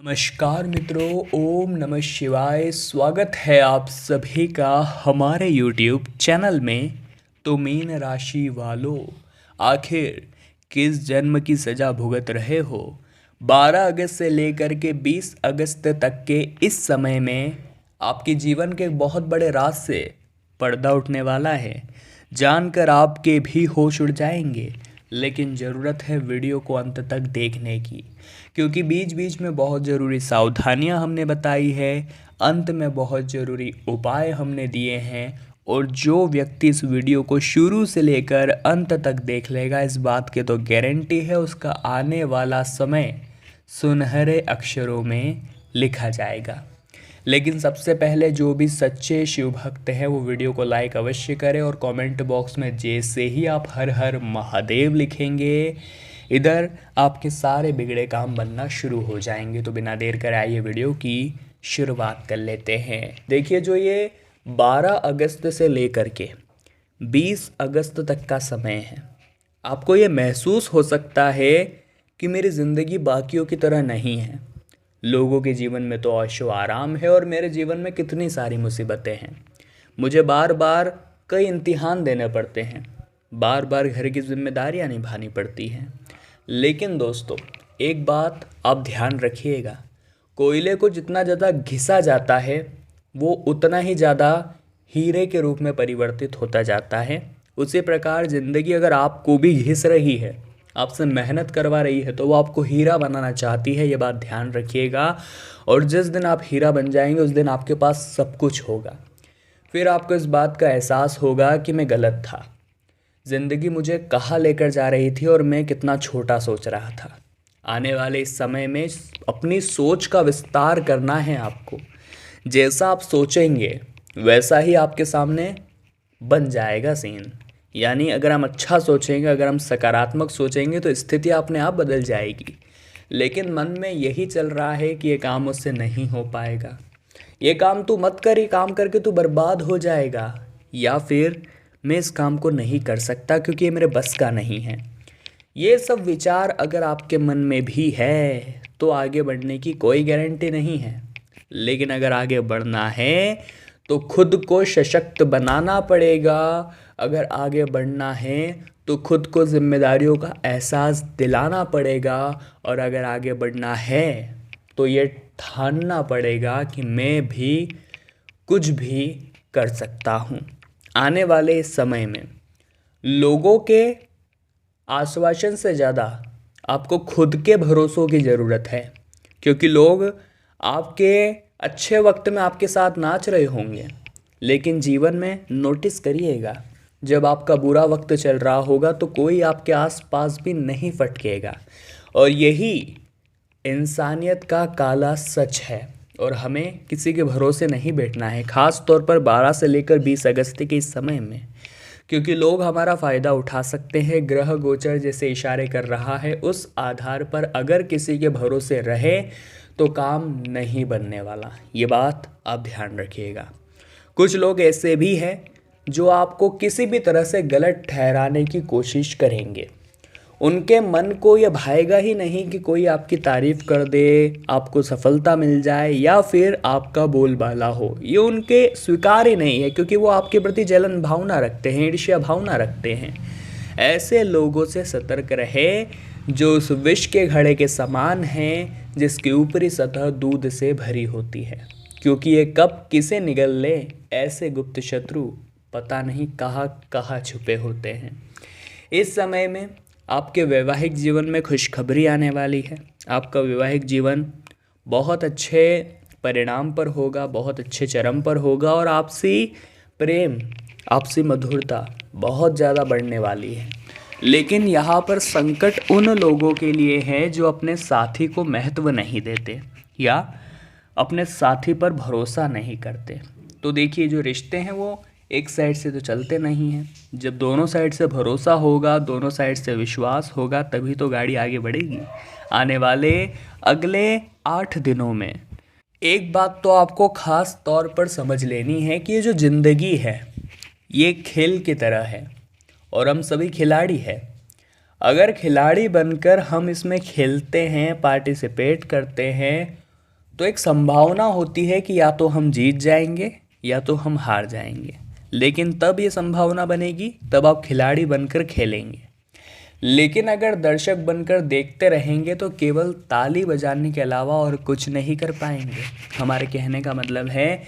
नमस्कार मित्रों, ओम नमः शिवाय। स्वागत है आप सभी का हमारे YouTube चैनल में। तो मीन राशि वालों, आखिर किस जन्म की सजा भुगत रहे हो? 12 अगस्त से लेकर के 20 अगस्त तक के इस समय में आपके जीवन के एक बहुत बड़े राज से पर्दा उठने वाला है। जानकर आपके भी होश उड़ जाएंगे, लेकिन ज़रूरत है वीडियो को अंत तक देखने की, क्योंकि बीच बीच में बहुत ज़रूरी सावधानियां हमने बताई है, अंत में बहुत ज़रूरी उपाय हमने दिए हैं। और जो व्यक्ति इस वीडियो को शुरू से लेकर अंत तक देख लेगा, इस बात की तो गारंटी है उसका आने वाला समय सुनहरे अक्षरों में लिखा जाएगा। लेकिन सबसे पहले जो भी सच्चे शिव भक्त हैं वो वीडियो को लाइक अवश्य करें, और कमेंट बॉक्स में जैसे ही आप हर हर महादेव लिखेंगे, इधर आपके सारे बिगड़े काम बनना शुरू हो जाएंगे। तो बिना देर कर आइए वीडियो की शुरुआत कर लेते हैं। देखिए, जो ये 12 अगस्त से लेकर के 20 अगस्त तक का समय है, आपको ये महसूस हो सकता है कि मेरी ज़िंदगी बाकियों की तरह नहीं है। लोगों के जीवन में तो ऐशो आराम है और मेरे जीवन में कितनी सारी मुसीबतें हैं। मुझे बार बार कई इम्तिहान देने पड़ते हैं, बार बार घर की जिम्मेदारियां निभानी पड़ती हैं। लेकिन दोस्तों, एक बात आप ध्यान रखिएगा, कोयले को जितना ज़्यादा घिसा जाता है वो उतना ही ज़्यादा हीरे के रूप में परिवर्तित होता जाता है। उसी प्रकार ज़िंदगी अगर आपको भी घिस रही है, आपसे मेहनत करवा रही है, तो वो आपको हीरा बनाना चाहती है। ये बात ध्यान रखिएगा। और जिस दिन आप हीरा बन जाएंगे उस दिन आपके पास सब कुछ होगा। फिर आपको इस बात का एहसास होगा कि मैं गलत था, ज़िंदगी मुझे कहाँ लेकर जा रही थी और मैं कितना छोटा सोच रहा था। आने वाले इस समय में अपनी सोच का विस्तार करना है आपको। जैसा आप सोचेंगे वैसा ही आपके सामने बन जाएगा सीन। यानी अगर हम अच्छा सोचेंगे, अगर हम सकारात्मक सोचेंगे तो स्थिति अपने आप बदल जाएगी। लेकिन मन में यही चल रहा है कि ये काम मुझसे नहीं हो पाएगा, ये काम तू मत कर, ये काम करके तू बर्बाद हो जाएगा, या फिर मैं इस काम को नहीं कर सकता क्योंकि ये मेरे बस का नहीं है। ये सब विचार अगर आपके मन में भी है तो आगे बढ़ने की कोई गारंटी नहीं है। लेकिन अगर आगे बढ़ना है तो खुद को सशक्त बनाना पड़ेगा। अगर आगे बढ़ना है तो खुद को जिम्मेदारियों का एहसास दिलाना पड़ेगा। और अगर आगे बढ़ना है तो ये ठानना पड़ेगा कि मैं भी कुछ भी कर सकता हूँ। आने वाले इस समय में लोगों के आश्वासन से ज़्यादा आपको खुद के भरोसों की ज़रूरत है, क्योंकि लोग आपके अच्छे वक्त में आपके साथ नाच रहे होंगे, लेकिन जीवन में नोटिस करिएगा, जब आपका बुरा वक्त चल रहा होगा तो कोई आपके आसपास भी नहीं फटकेगा। और यही इंसानियत का काला सच है। और हमें किसी के भरोसे नहीं बैठना है, ख़ास तौर पर 12 से लेकर 20 अगस्त के इस समय में, क्योंकि लोग हमारा फ़ायदा उठा सकते हैं। ग्रह गोचर जैसे इशारे कर रहा है, उस आधार पर अगर किसी के भरोसे रहे तो काम नहीं बनने वाला। ये बात आप ध्यान रखिएगा। कुछ लोग ऐसे भी हैं जो आपको किसी भी तरह से गलत ठहराने की कोशिश करेंगे। उनके मन को ये भाएगा ही नहीं कि कोई आपकी तारीफ़ कर दे, आपको सफलता मिल जाए या फिर आपका बोलबाला हो। ये उनके स्वीकार ही नहीं है, क्योंकि वो आपके प्रति जलन भावना रखते हैं, ईर्ष्या भावना रखते हैं। ऐसे लोगों से सतर्क रहे जो उस विष के घड़े के समान हैं जिसकी ऊपरी सतह दूध से भरी होती है, क्योंकि ये कब किसे निगल ले, ऐसे गुप्त शत्रु पता नहीं कहाँ कहाँ छुपे होते हैं। इस समय में आपके वैवाहिक जीवन में खुशखबरी आने वाली है। आपका वैवाहिक जीवन बहुत अच्छे परिणाम पर होगा, बहुत अच्छे चरम पर होगा, और आपसी प्रेम, आपसी मधुरता बहुत ज़्यादा बढ़ने वाली है। लेकिन यहाँ पर संकट उन लोगों के लिए है जो अपने साथी को महत्व नहीं देते या अपने साथी पर भरोसा नहीं करते। तो देखिए, जो रिश्ते हैं वो एक साइड से तो चलते नहीं हैं। जब दोनों साइड से भरोसा होगा, दोनों साइड से विश्वास होगा, तभी तो गाड़ी आगे बढ़ेगी। आने वाले अगले 8 दिनों में एक बात तो आपको ख़ास तौर पर समझ लेनी है कि ये जो ज़िंदगी है ये खेल की तरह है और हम सभी खिलाड़ी हैं। अगर खिलाड़ी बनकर हम इसमें खेलते हैं, पार्टिसिपेट करते हैं, तो एक संभावना होती है कि या तो हम जीत जाएंगे या तो हम हार जाएंगे, लेकिन तब ये संभावना बनेगी तब आप खिलाड़ी बनकर खेलेंगे। लेकिन अगर दर्शक बनकर देखते रहेंगे तो केवल ताली बजाने के अलावा और कुछ नहीं कर पाएंगे। हमारे कहने का मतलब है,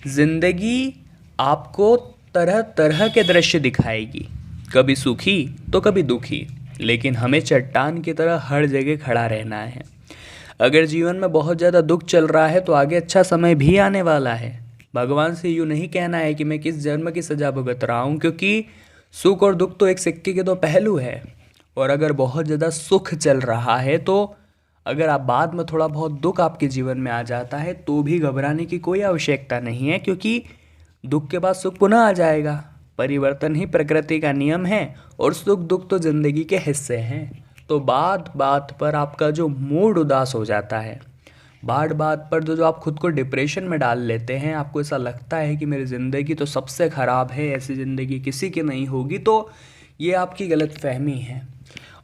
ज़िंदगी आपको तरह तरह के दृश्य दिखाएगी, कभी सुखी तो कभी दुखी, लेकिन हमें चट्टान की तरह हर जगह खड़ा रहना है। अगर जीवन में बहुत ज़्यादा दुख चल रहा है तो आगे अच्छा समय भी आने वाला है। भगवान से यूँ नहीं कहना है कि मैं किस जन्म की सज़ा भुगत रहा हूँ, क्योंकि सुख और दुख तो एक सिक्के के दो पहलू है। और अगर बहुत ज़्यादा सुख चल रहा है तो अगर आप बाद में थोड़ा बहुत दुख आपके जीवन में आ जाता है तो भी घबराने की कोई आवश्यकता नहीं है, क्योंकि दुख के बाद सुख पुनः आ जाएगा। परिवर्तन ही प्रकृति का नियम है और सुख दुख तो ज़िंदगी के हिस्से हैं। तो बात बात पर आपका जो मूड उदास हो जाता है, बात बात पर जो आप खुद को डिप्रेशन में डाल लेते हैं, आपको ऐसा लगता है कि मेरी ज़िंदगी तो सबसे ख़राब है, ऐसी ज़िंदगी किसी की नहीं होगी, तो ये आपकी गलतफहमी है।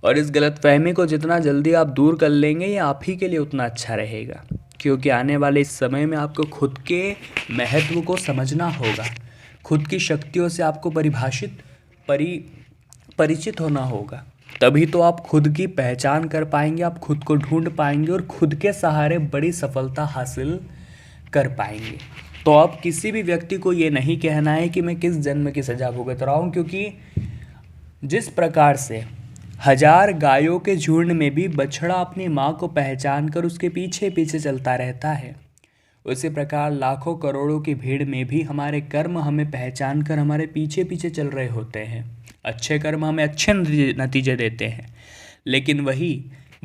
और इस गलतफहमी को जितना जल्दी आप दूर कर लेंगे ये आप ही के लिए उतना अच्छा रहेगा, क्योंकि आने वाले इस समय में आपको खुद के महत्व को समझना होगा। खुद की शक्तियों से आपको परिचित होना होगा, तभी तो आप खुद की पहचान कर पाएंगे, आप खुद को ढूंढ पाएंगे और खुद के सहारे बड़ी सफलता हासिल कर पाएंगे। तो अब किसी भी व्यक्ति को ये नहीं कहना है कि मैं किस जन्म की सज़ा भुगत रहा हूँ, क्योंकि जिस प्रकार से 1000 गायों के झुंड में भी बछड़ा अपनी माँ को पहचान कर उसके पीछे पीछे चलता रहता है, उसी प्रकार लाखों करोड़ों की भीड़ में भी हमारे कर्म हमें पहचान कर हमारे पीछे पीछे चल रहे होते हैं। अच्छे कर्म हमें अच्छे नतीजे देते हैं, लेकिन वही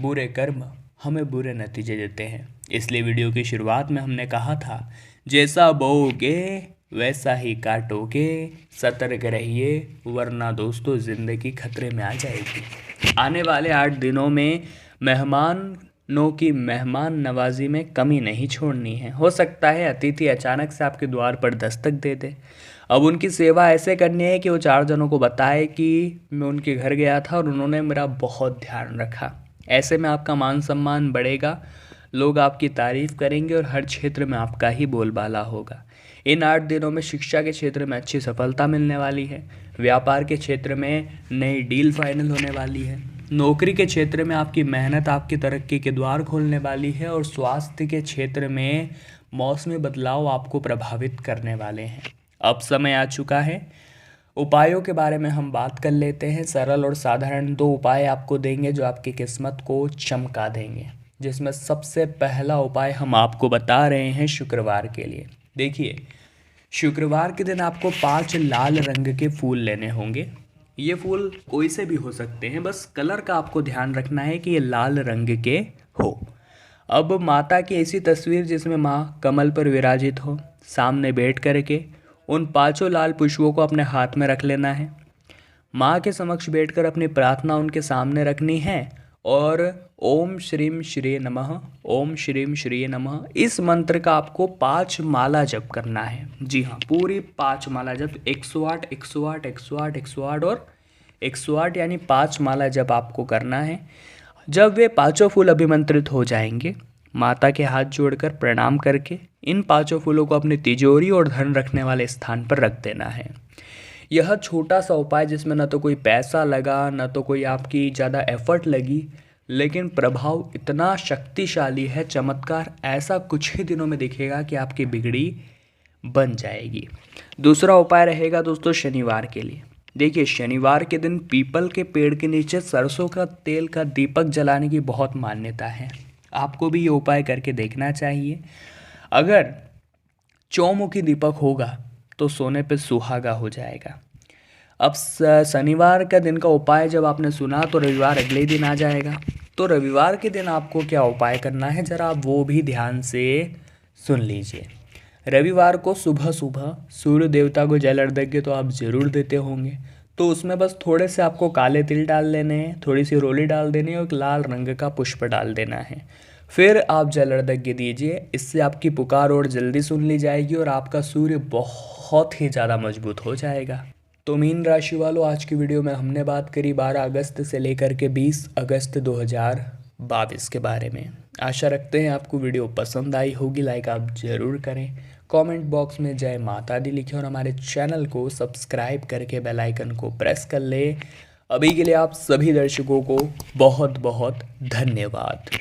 बुरे कर्म हमें बुरे नतीजे देते हैं। इसलिए वीडियो की शुरुआत में हमने कहा था, जैसा बोओगे वैसा ही काटोगे, सतर्क रहिए वरना दोस्तों ज़िंदगी खतरे में आ जाएगी। आने वाले 8 दिनों में मेहमानों की मेहमान नवाजी में कमी नहीं छोड़नी है। हो सकता है अतिथि अचानक से आपके द्वार पर दस्तक दे दे। अब उनकी सेवा ऐसे करनी है कि वो 4 जनों को बताए कि मैं उनके घर गया था और उन्होंने मेरा बहुत ध्यान रखा। ऐसे में आपका मान सम्मान बढ़ेगा, लोग आपकी तारीफ़ करेंगे और हर क्षेत्र में आपका ही बोलबाला होगा। इन 8 दिनों में शिक्षा के क्षेत्र में अच्छी सफलता मिलने वाली है, व्यापार के क्षेत्र में नई डील फाइनल होने वाली है, नौकरी के क्षेत्र में आपकी मेहनत आपकी तरक्की के द्वार खोलने वाली है और स्वास्थ्य के क्षेत्र में मौसमी बदलाव आपको प्रभावित करने वाले हैं। अब समय आ चुका है, उपायों के बारे में हम बात कर लेते हैं। सरल और साधारण 2 उपाय आपको देंगे जो आपकी किस्मत को चमका देंगे, जिसमें सबसे पहला उपाय हम आपको बता रहे हैं शुक्रवार के लिए। देखिए, शुक्रवार के दिन आपको 5 लाल रंग के फूल लेने होंगे। ये फूल कोई से भी हो सकते हैं, बस कलर का आपको ध्यान रखना है कि ये लाल रंग के हो। अब माता की ऐसी तस्वीर जिसमें माँ कमल पर विराजित हो, सामने बैठ करके उन 5 लाल पुष्पों को अपने हाथ में रख लेना है। माँ के समक्ष बैठकर अपनी प्रार्थना उनके सामने रखनी है और ओम श्रीम श्री नमः, ओम श्रीम श्री नमः, इस मंत्र का आपको 5 माला जप करना है। जी हाँ, पूरी 5 माला जप, 108 108 108 108 और 108 यानी 5 माला जप आपको करना है। जब वे 5 फूल अभिमंत्रित हो जाएंगे, माता के हाथ जोड़कर प्रणाम करके इन 5 फूलों को अपनी तिजोरी और धन रखने वाले स्थान पर रख देना है। यह छोटा सा उपाय जिसमें न तो कोई पैसा लगा न तो कोई आपकी ज़्यादा एफर्ट लगी, लेकिन प्रभाव इतना शक्तिशाली है, चमत्कार ऐसा कुछ ही दिनों में दिखेगा कि आपकी बिगड़ी बन जाएगी। दूसरा उपाय रहेगा दोस्तों शनिवार के लिए। देखिए, शनिवार के दिन पीपल के पेड़ के नीचे सरसों का तेल का दीपक जलाने की बहुत मान्यता है। आपको भी ये उपाय करके देखना चाहिए। अगर चौमुखी दीपक होगा तो सोने पे सुहागा हो जाएगा। अब शनिवार का दिन का उपाय जब आपने सुना तो रविवार अगले दिन आ जाएगा। तो रविवार के दिन आपको क्या उपाय करना है, ज़रा आप वो भी ध्यान से सुन लीजिए। रविवार को सुबह सुबह सूर्य देवता को जल अर्घ्य तो आप ज़रूर देते होंगे, तो उसमें बस थोड़े से आपको काले तिल डाल लेने हैं, थोड़ी सी रोली डाल देनी है और एक लाल रंग का पुष्प डाल देना है। फिर आप जल अर्घ्य दीजिए। इससे आपकी पुकार और जल्दी सुन ली जाएगी और आपका सूर्य बहुत ही ज़्यादा मजबूत हो जाएगा। तो मीन राशि वालों, आज की वीडियो में हमने बात करी 12 अगस्त से लेकर के 20 अगस्त 2022 के बारे में। आशा रखते हैं आपको वीडियो पसंद आई होगी। लाइक आप ज़रूर करें, कमेंट बॉक्स में जय माता दी लिखें और हमारे चैनल को सब्सक्राइब करके बेल आइकन को प्रेस कर ले। अभी के लिए आप सभी दर्शकों को बहुत बहुत धन्यवाद।